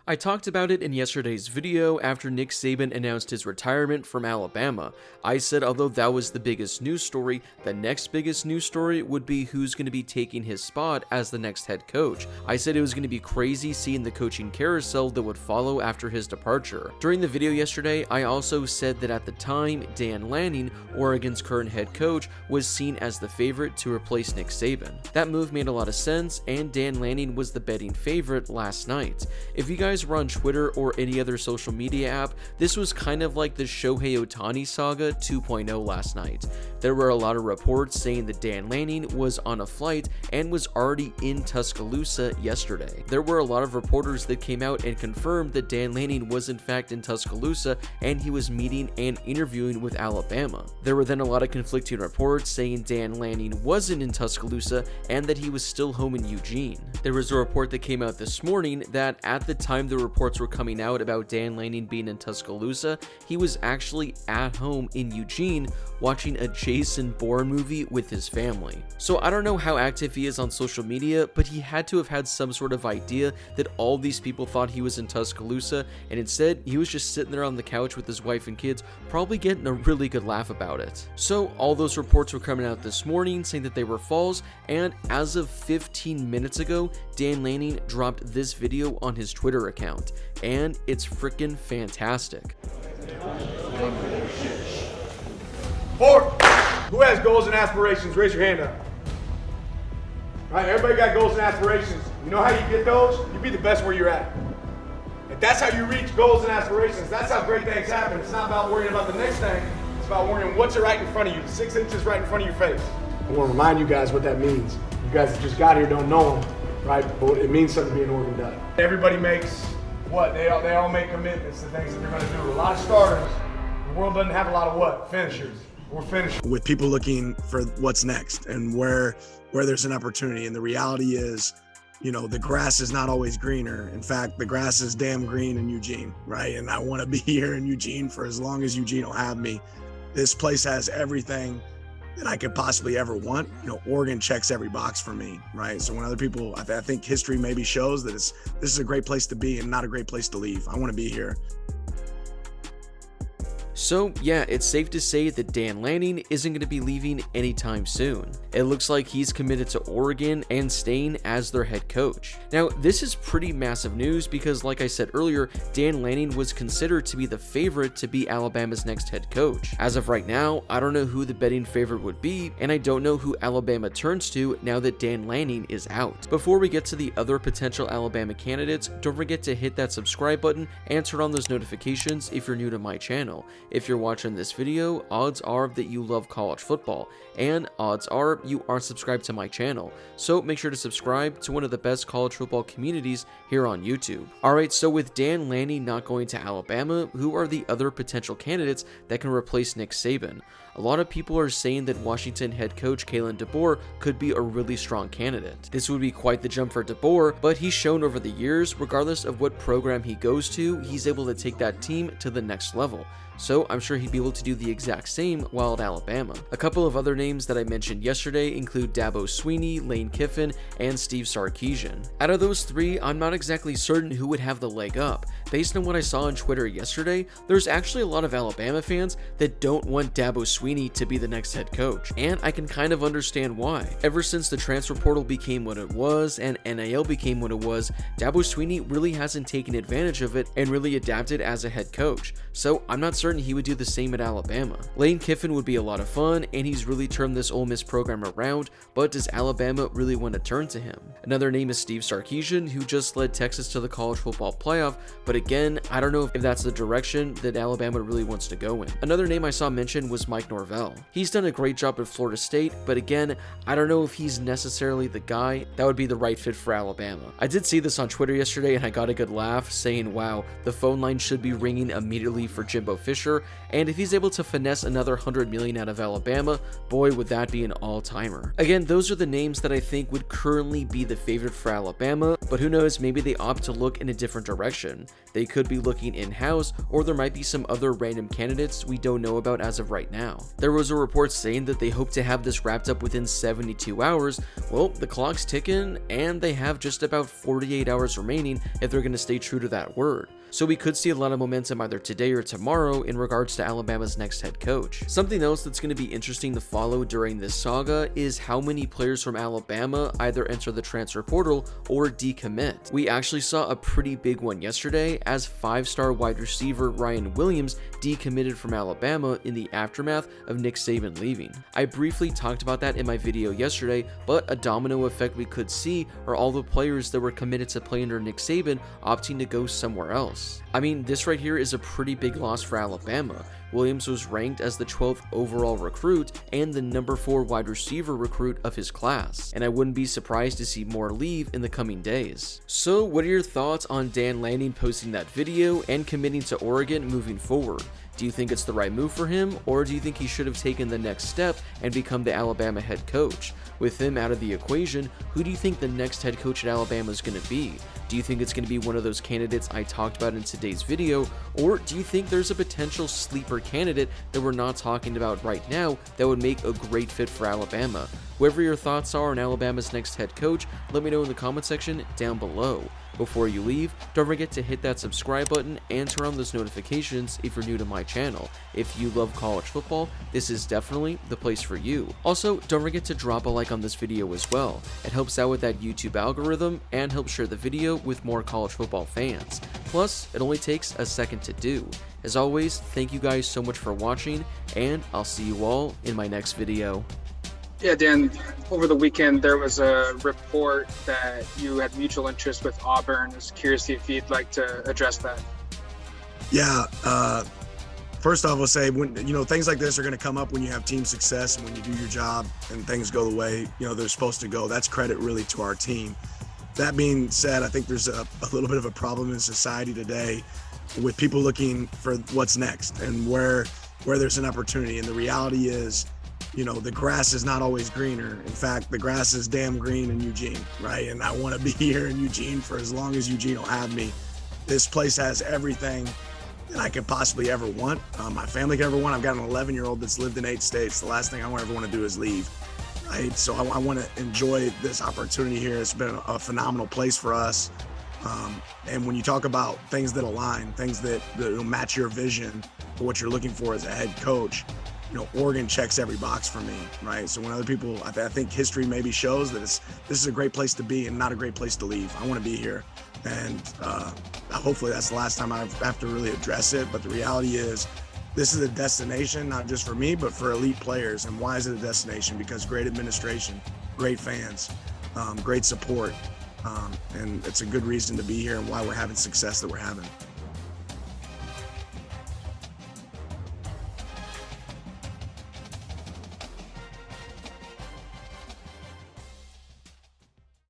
I talked about it in yesterday's video after Nick Saban announced his retirement from Alabama. I said although that was the biggest news story, the next biggest news story would be who's going to be taking his spot as the next head coach. I said it was going to be crazy seeing the coaching carousel that would follow after his departure. During the video yesterday, I also said that at the time, Dan Lanning, Oregon's current head coach, was seen as the favorite to replace Nick Saban. That move made a lot of sense, and Dan Lanning was the betting favorite last night. If you guys were on Twitter or any other social media app, this was kind of like the Shohei Ohtani saga 2.0 last night. There were a lot of reports saying that Dan Lanning was on a flight and was already in Tuscaloosa yesterday. There were a lot of reporters that came out and confirmed that Dan Lanning was in fact in Tuscaloosa and he was meeting and interviewing with Alabama. There were then a lot of conflicting reports saying Dan Lanning wasn't in Tuscaloosa and that he was still home in Eugene. There was a report that came out this morning that at the time the reports were coming out about Dan Lanning being in Tuscaloosa, he was actually at home in Eugene watching a Jason Bourne movie with his family. So I don't know how active he is on social media, but he had to have had some sort of idea that all these people thought he was in Tuscaloosa, and instead he was just sitting there on the couch with his wife and kids, probably getting a really good laugh about it. So all those reports were coming out this morning saying that they were false, and as of 15 minutes ago, Dan Lanning dropped this video on his Twitter account, and it's freaking fantastic. Forward. Who has goals and aspirations? Raise your hand up. All right, everybody got goals and aspirations. You know how you get those? You be the best where you're at. If that's how you reach goals and aspirations, that's how great things happen. It's not about worrying about the next thing. It's about worrying what's right in front of you, 6 inches right in front of your face. I want to remind you guys what that means. You guys that just got here don't know them, right? But it means something to be an Oregon Duck. Everybody makes what? They all make commitments to things that they're going to do. A lot of starters. The world doesn't have a lot of what? Finishers. We're finished. With people looking for what's next and where there's an opportunity. And the reality is, you know, the grass is not always greener. In fact, the grass is damn green in Eugene, right? And I want to be here in Eugene for as long as Eugene will have me. This place has everything that I could possibly ever want. You know, Oregon checks every box for me, right? So when other people, I think history maybe shows that this is a great place to be and not a great place to leave. I want to be here. So yeah, it's safe to say that Dan Lanning isn't going to be leaving anytime soon. It looks like he's committed to Oregon and staying as their head coach. Now, this is pretty massive news because like I said earlier, Dan Lanning was considered to be the favorite to be Alabama's next head coach. As of right now, I don't know who the betting favorite would be, and I don't know who Alabama turns to now that Dan Lanning is out. Before we get to the other potential Alabama candidates, don't forget to hit that subscribe button and turn on those notifications if you're new to my channel. If you're watching this video, odds are that you love college football, and odds are you are subscribed to my channel, so make sure to subscribe to one of the best college football communities here on YouTube. Alright, so with Dan Lanning not going to Alabama, who are the other potential candidates that can replace Nick Saban? A lot of people are saying that Washington head coach Kalen DeBoer could be a really strong candidate. This would be quite the jump for DeBoer, but he's shown over the years, regardless of what program he goes to, he's able to take that team to the next level. So I'm sure he'd be able to do the exact same while at Alabama. A couple of other names that I mentioned yesterday include Dabo Swinney, Lane Kiffin, and Steve Sarkisian. Out of those three, I'm not exactly certain who would have the leg up. Based on what I saw on Twitter yesterday, there's actually a lot of Alabama fans that don't want Dabo Swinney to be the next head coach, and I can kind of understand why. Ever since the transfer portal became what it was and NIL became what it was, Dabo Swinney really hasn't taken advantage of it and really adapted as a head coach, so I'm not certain he would do the same at Alabama. Lane Kiffin would be a lot of fun, and he's really turned this Ole Miss program around, but does Alabama really want to turn to him? Another name is Steve Sarkisian, who just led Texas to the college football playoff, but again, I don't know if that's the direction that Alabama really wants to go in. Another name I saw mentioned was Mike Norvell. He's done a great job at Florida State, but again, I don't know if he's necessarily the guy that would be the right fit for Alabama. I did see this on Twitter yesterday, and I got a good laugh, saying, wow, the phone line should be ringing immediately for Jimbo Fisher, and if he's able to finesse another $100 million out of Alabama, boy, would that be an all-timer. Again, those are the names that I think would currently be the favorite for Alabama, but who knows, maybe they opt to look in a different direction. They could be looking in-house, or there might be some other random candidates we don't know about as of right now. There was a report saying that they hope to have this wrapped up within 72 hours. Well, the clock's ticking, and they have just about 48 hours remaining if they're going to stay true to that word. So we could see a lot of momentum either today or tomorrow in regards to Alabama's next head coach. Something else that's going to be interesting to follow during this saga is how many players from Alabama either enter the transfer portal or decommit. We actually saw a pretty big one yesterday as 5-star wide receiver Ryan Williams decommitted from Alabama in the aftermath of Nick Saban leaving. I briefly talked about that in my video yesterday, but a domino effect we could see are all the players that were committed to play under Nick Saban opting to go somewhere else. I mean, this right here is a pretty big loss for Alabama. Williams was ranked as the 12th overall recruit and the number 4 wide receiver recruit of his class, and I wouldn't be surprised to see more leave in the coming days. So what are your thoughts on Dan Lanning posting that video and committing to Oregon moving forward? Do you think it's the right move for him, or do you think he should have taken the next step and become the Alabama head coach? With him out of the equation, who do you think the next head coach at Alabama is going to be? Do you think it's going to be one of those candidates I talked about in today's video, or do you think there's a potential sleeper candidate that we're not talking about right now that would make a great fit for Alabama? Whatever your thoughts are on Alabama's next head coach, let me know in the comment section down below. Before you leave, don't forget to hit that subscribe button and turn on those notifications if you're new to my channel. If you love college football, this is definitely the place for you. Also, don't forget to drop a like on this video as well. It helps out with that YouTube algorithm and helps share the video with more college football fans. Plus, it only takes a second to do. As always, thank you guys so much for watching, and I'll see you all in my next video. Yeah, Dan, over the weekend there was a report that you had mutual interest with Auburn. I was curious if you'd like to address that. Yeah, first off, I'll say, when things like this are going to come up when you have team success and when you do your job and things go the way they're supposed to go. That's credit really to our team. That being said, I think there's a little bit of a problem in society today with people looking for what's next and where there's an opportunity. And the reality is, the grass is not always greener. In fact, the grass is damn green in Eugene, right? And I want to be here in Eugene for as long as Eugene will have me. This place has everything that I could possibly ever want. My family could ever want. I've got an 11-year-old that's lived in 8 states. The last thing I ever want to do is leave, right? So I want to enjoy this opportunity here. It's been a phenomenal place for us. And when you talk about things that align, things that match your vision for what you're looking for as a head coach, Oregon checks every box for me, right? So when other people, I think history maybe shows that this is a great place to be and not a great place to leave. I want to be here, and hopefully that's the last time I have to really address it. But the reality is, this is a destination not just for me, but for elite players. And why is it a destination? Because great administration, great fans, great support, and it's a good reason to be here and why we're having success that we're having.